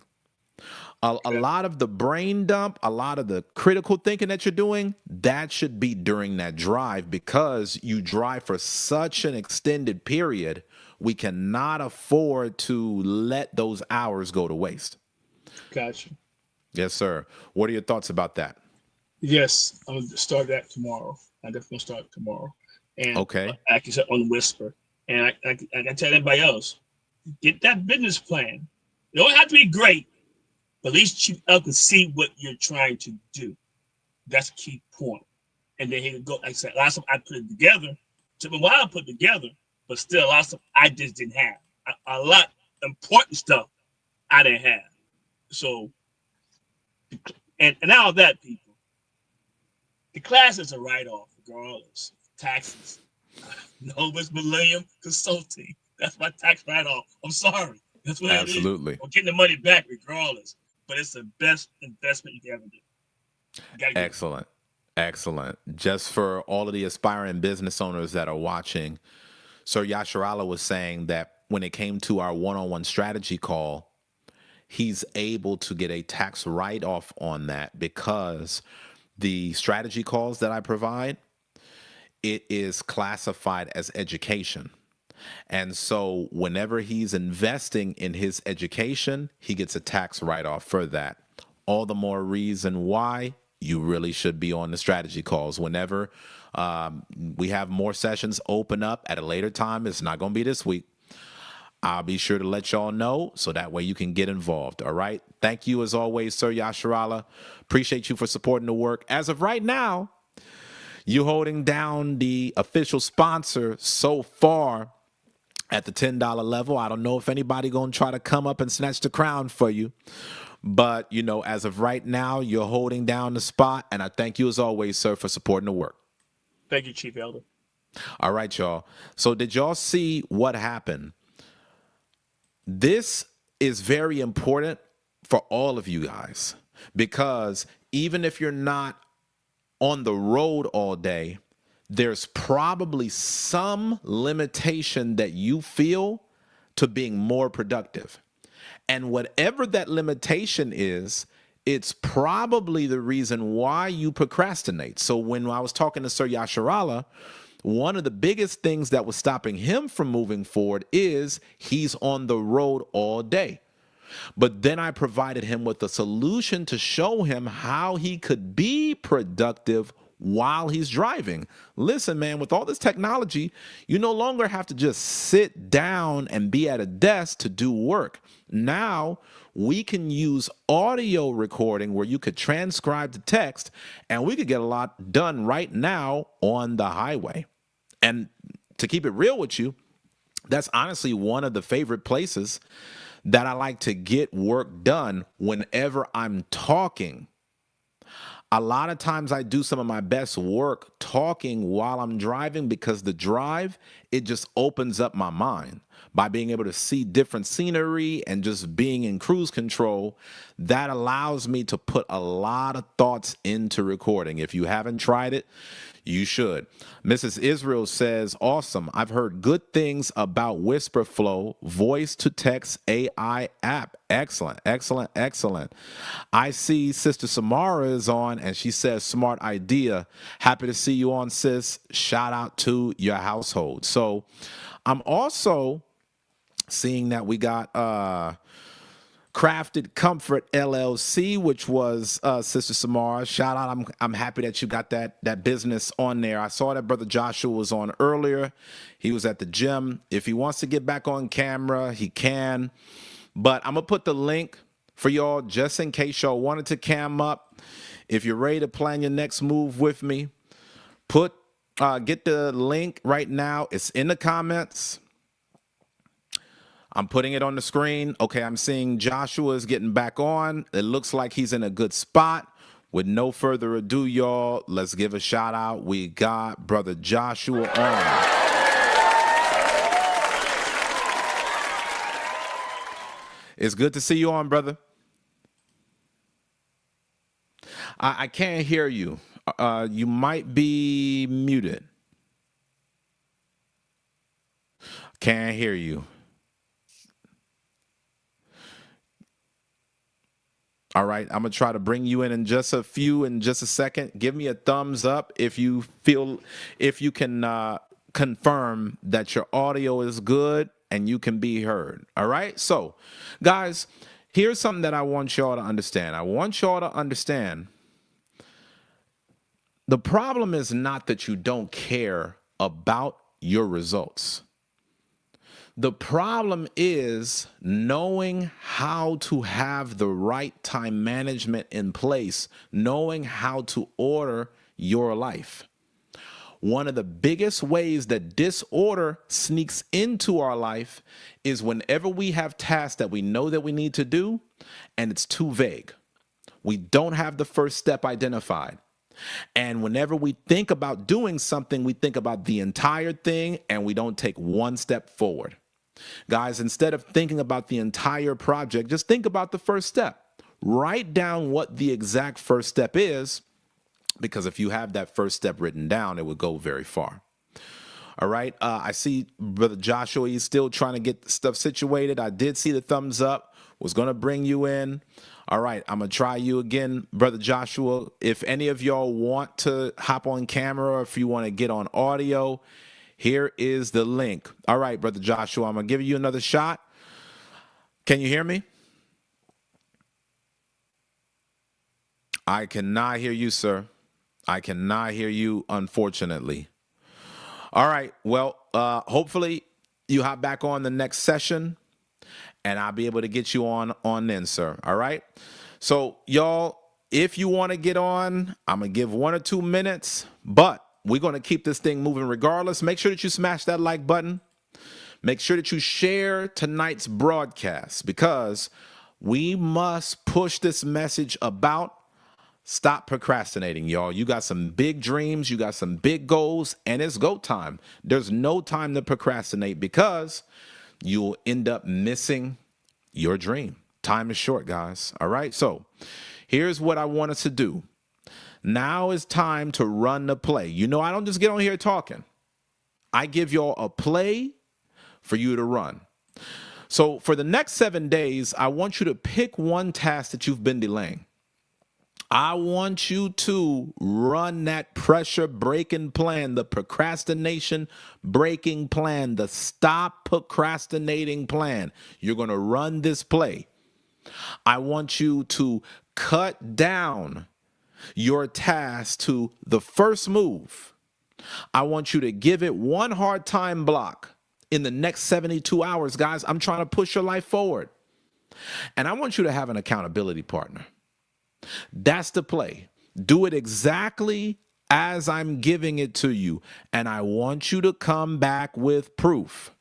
A lot of the brain dump, a lot of the critical thinking that you're doing, that should be during that drive, because you drive for such an extended period. We cannot afford to let those hours go to waste. Gotcha. Yes, sir. What are your thoughts about that? Yes, I'm going to start that tomorrow. I'm definitely going to start tomorrow. And okay, I can start on Whisper. And I can tell everybody else, get that business plan. It don't have to be great, but at least Chief L can see what you're trying to do. That's a key point. And then he can go, like I said, last time I put it together, it took me a while to put it together, but still a lot of stuff I just didn't have. A lot of important stuff I didn't have. So, and all that, people, the class is a write-off regardless. Taxes. Novus Millennium Consulting. That's my tax write-off. I'm sorry. That's what absolutely. It is. I'm getting the money back regardless. But it's the best investment you can ever do. Excellent. Excellent. Just for all of the aspiring business owners that are watching, Sir Yasharala was saying that when it came to our one-on-one strategy call, he's able to get a tax write-off on that, because the strategy calls that I provide, it is classified as education. And so whenever he's investing in his education, he gets a tax write-off for that. All the more reason why you really should be on the strategy calls. Whenever we have more sessions open up at a later time, it's not going to be this week, I'll be sure to let y'all know, so that way you can get involved. All right. Thank you as always, Sir Yasharala. Appreciate you for supporting the work. As of right now, you holding down the official sponsor so far at the $10 level. I don't know if anybody going to try to come up and snatch the crown for you, but as of right now, you're holding down the spot, and I thank you as always, sir, for supporting the work. Thank you, Chief Elder. All right, y'all. So did y'all see what happened? This is very important for all of you guys, because even if you're not on the road all day, there's probably some limitation that you feel to being more productive. And whatever that limitation is, it's probably the reason why you procrastinate. So when I was talking to Sir Yasharala, one of the biggest things that was stopping him from moving forward is he's on the road all day. But then I provided him with a solution to show him how he could be productive while he's driving. Listen, man, with all this technology, you no longer have to just sit down and be at a desk to do work. Now we can use audio recording where you could transcribe the text, and we could get a lot done right now on the highway. And to keep it real with you, that's honestly one of the favorite places that I like to get work done whenever I'm talking. A lot of times I do some of my best work talking while I'm driving because the drive, it just opens up my mind by being able to see different scenery and just being in cruise control. That allows me to put a lot of thoughts into recording. If you haven't tried it, you should. Mrs. Israel says, awesome. I've heard good things about WhisperFlow, voice to text AI app. Excellent, excellent, excellent. I see Sister Samara is on and she says, smart idea. Happy to see you on, sis. Shout out to your household. So I'm also seeing that we got Crafted Comfort LLC, which was Sister Samara. Shout out. I'm happy that you got that business on there. I saw that Brother Joshua was on earlier. He was at the gym. If he wants to get back on camera, he can. But I'm going to put the link for y'all just in case y'all wanted to cam up. If you're ready to plan your next move with me, get the link right now. It's in the comments. I'm putting it on the screen. Okay, I'm seeing Joshua is getting back on. It looks like he's in a good spot. With no further ado, y'all, let's give a shout out. We got Brother Joshua on. It's good to see you on, brother. I can't hear you. You might be muted. Can't hear you. All right, I'm going to try to bring you in just a second. Give me a thumbs up if you can confirm that your audio is good and you can be heard. All right, so guys, here's something that I want y'all to understand. I want y'all to understand the problem is not that you don't care about your results. The problem is knowing how to have the right time management in place, knowing how to order your life. One of the biggest ways that disorder sneaks into our life is whenever we have tasks that we know that we need to do, and it's too vague. We don't have the first step identified. And whenever we think about doing something, we think about the entire thing, and we don't take one step forward. Guys, instead of thinking about the entire project, just think about the first step. Write down what the exact first step is, because if you have that first step written down, it would go very far. All right. I see Brother Joshua, he's still trying to get stuff situated. I did see the thumbs up, was going to bring you in. All right. I'm going to try you again, Brother Joshua. If any of y'all want to hop on camera, or if you want to get on audio, here is the link. All right, Brother Joshua, I'm going to give you another shot. Can you hear me? I cannot hear you, sir. I cannot hear you, unfortunately. All right, well, hopefully you hop back on the next session, and I'll be able to get you on then, sir. All right? So, y'all, if you want to get on, I'm going to give 1 or 2 minutes, but we're going to keep this thing moving regardless. Make sure that you smash that like button. Make sure that you share tonight's broadcast, because we must push this message about stop procrastinating, y'all. You got some big dreams. You got some big goals, and it's go time. There's no time to procrastinate, because you'll end up missing your dream. Time is short, guys. All right. So here's what I want us to do. Now is time to run the play. You know, I don't just get on here talking. I give y'all a play for you to run. So for the next 7 days, I want you to pick one task that you've been delaying. I want you to run that pressure breaking plan, the procrastination breaking plan, the stop procrastinating plan. You're going to run this play. I want you to cut down your task to the first move. I want you to give it one hard time block in the next 72 hours, guys. I'm trying to push your life forward. And I want you to have an accountability partner. That's the play. Do it exactly as I'm giving it to you. And I want you to come back with proof.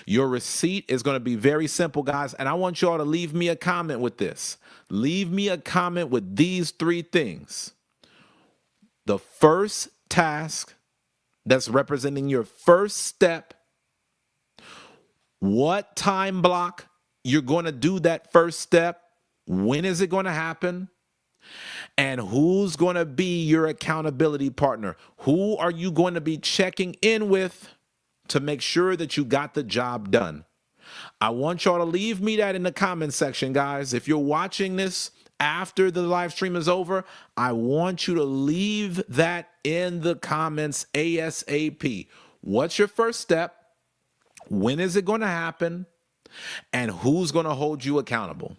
Your receipt is going to be very simple, guys. And I want you all to leave me a comment with this. Leave me a comment with these 3 things. The first task that's representing your first step. What time block you're going to do that first step? When is it going to happen? And who's going to be your accountability partner? Who are you going to be checking in with to make sure that you got the job done? I want y'all to leave me that in the comment section, guys. If you're watching this after the live stream is over, I want you to leave that in the comments ASAP. What's your first step? When is it going to happen? And who's going to hold you accountable?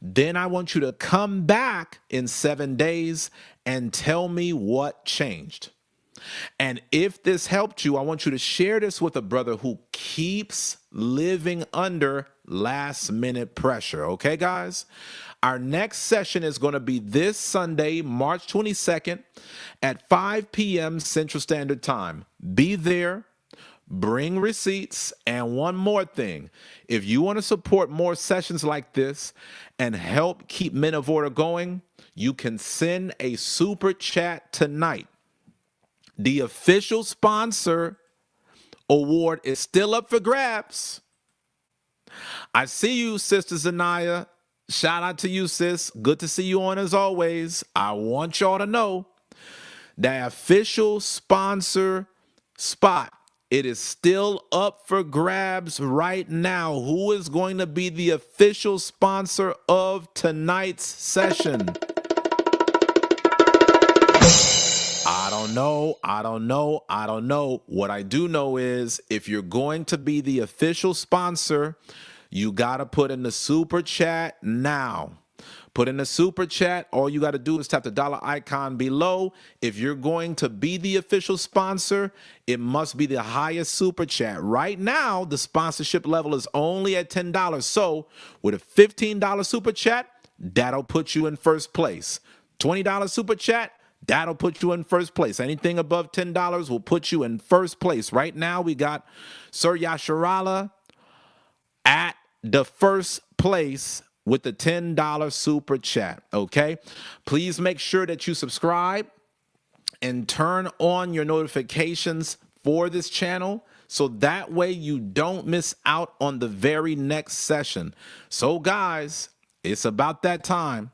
Then I want you to come back in 7 days and tell me what changed. And if this helped you, I want you to share this with a brother who keeps living under last minute pressure. Okay, guys? Our next session is going to be this Sunday, March 22nd at 5 p.m. Central Standard Time. Be there. Bring receipts. And one more thing, if you want to support more sessions like this and help keep Men of Order going, you can send a super chat tonight. The official sponsor award is still up for grabs. I see you, Sister Zanaya. Shout out to you, sis. Good to see you on as always. I want y'all to know the official sponsor spot, it is still up for grabs right now. Who is going to be the official sponsor of tonight's session? I don't know. What I do know is if you're going to be the official sponsor, you got to put in the super chat now. Put in the super chat. All you got to do is tap the dollar icon below. If you're going to be the official sponsor, it must be the highest super chat. Right now, the sponsorship level is only at $10. So with a $15 super chat, that'll put you in first place. $20 super chat, that'll put you in first place. Anything above $10 will put you in first place. Right now, we got Sir Yasharala at the first place with the $10 super chat, okay? Please make sure that you subscribe and turn on your notifications for this channel so that way you don't miss out on the very next session. So guys, it's about that time.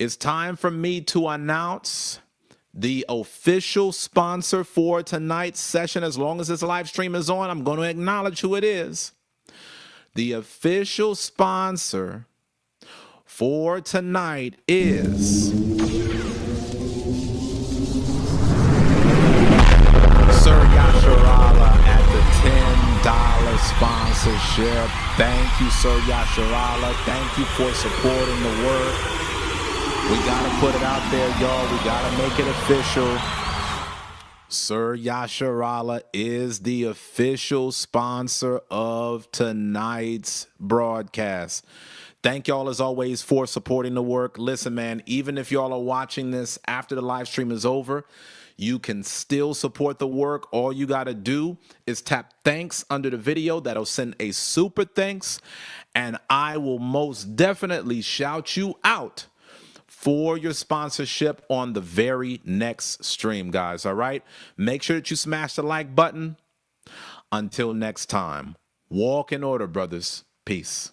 It's time for me to announce the official sponsor for tonight's session. As long as this live stream is on, I'm going to acknowledge who it is. The official sponsor for tonight is Sir Yasharala at the $10 sponsorship. Thank you, Sir Yasharala. Thank you for supporting the work. We got to put it out there, y'all. We got to make it official. Sir Yasharala is the official sponsor of tonight's broadcast. Thank y'all as always for supporting the work. Listen, man, even if y'all are watching this after the live stream is over, you can still support the work. All you got to do is tap thanks under the video. That'll send a super thanks, and I will most definitely shout you out for your sponsorship on the very next stream, guys. All right? Make sure that you smash the like button. Until next time, walk in order, brothers. Peace.